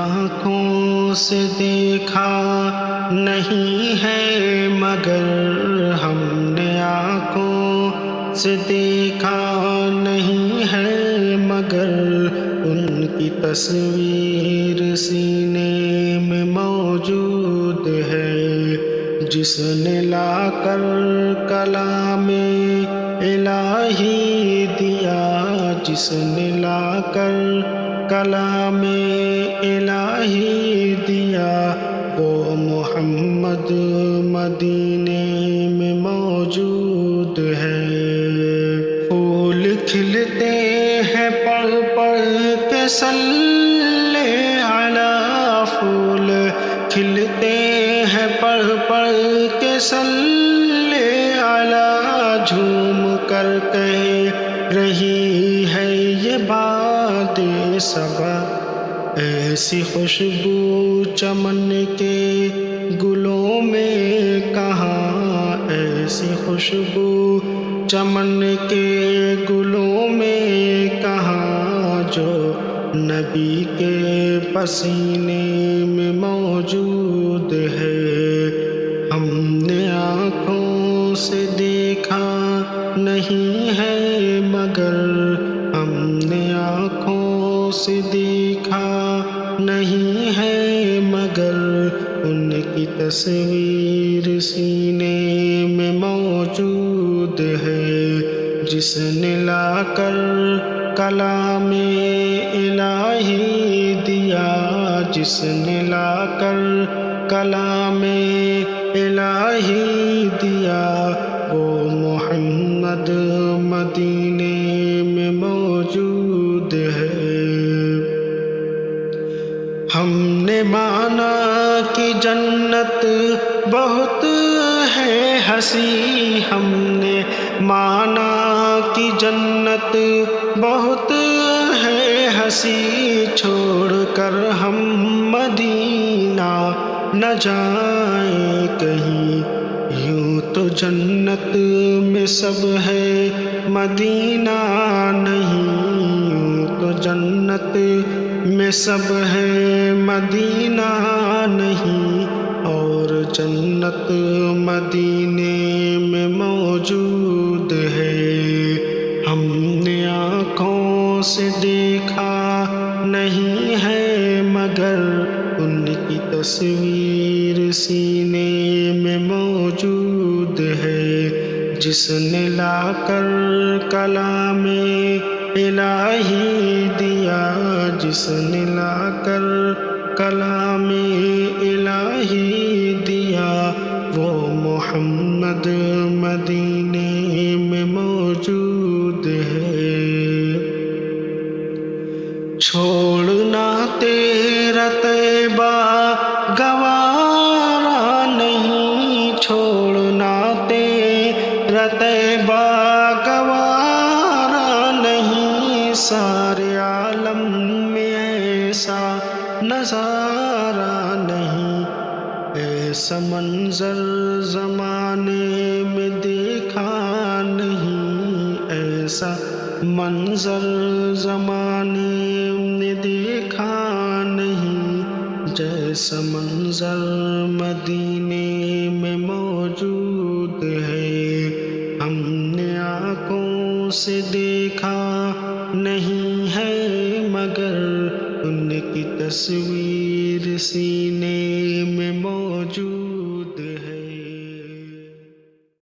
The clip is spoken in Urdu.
آنکھوں سے دیکھا نہیں ہے مگر ہم نے آنکھوں سے دیکھا نہیں ہے مگر ان کی تصویر سینے میں موجود ہے، جس نے لا کر کلام الہی دیا، جس نے لا کر کلام الہی دیا، وہ محمد مدینے میں موجود ہے۔ پھول کھلتے ہیں پڑھ پڑھ کے صلی علی، پھول کھلتے ہیں پڑھ پڑھ کے صلی علی، جھوم کر کہہ رہی ہے یہ بات صبا، ایسی خوشبو چمن کے گلوں میں کہاں، ایسی خوشبو چمن کے گلوں میں کہاں، جو نبی کے پسینے میں موجود ہے۔ ہم نے آنکھوں سے دیکھا نہیں ہے مگر، ہم نے آنکھوں سے دیکھا نہیں ہے مگر ان کی تصویر سینے میں موجود ہے، جس نے لا کر کلام الہی دیا، جس نے لا کر کلام الہی دیا، وہ محمد مدینے میں موجود ہے۔ ہم نے مانا کہ جنت بہت ہے ہنسی، ہم نے مانا کہ جنت بہت ہے ہنسی، چھوڑ کر ہم مدینہ نہ جائیں کہیں، یوں تو جنت میں سب ہے مدینہ نہیں، یوں تو جنت میں سب ہے مدینہ نہیں، اور جنت مدینے میں موجود ہے۔ ہم نے آنکھوں سے دیکھا نہیں ہے مگر ان کی تصویر سینے میں موجود ہے، جس نے لا کر کلام الہی دیا، جس نے لا کر کلام الہی دیا، وہ محمد مدینے میں موجود ہے۔ چھوڑنا تیرا طیبہ گوارا نہیں، چھوڑنا تیرا طیبہ گوارا نہیں، سارے عالم میں ایسا نظارہ نہیں، ایسا منظر زمانے میں دیکھا نہیں، ایسا منظر زمانے نے دیکھا نہیں، جیسا منظر مدینے میں موجود ہے۔ ہم نے آنکھوں سے دیکھا نہیں ہے مگر ان کی تصویر سینے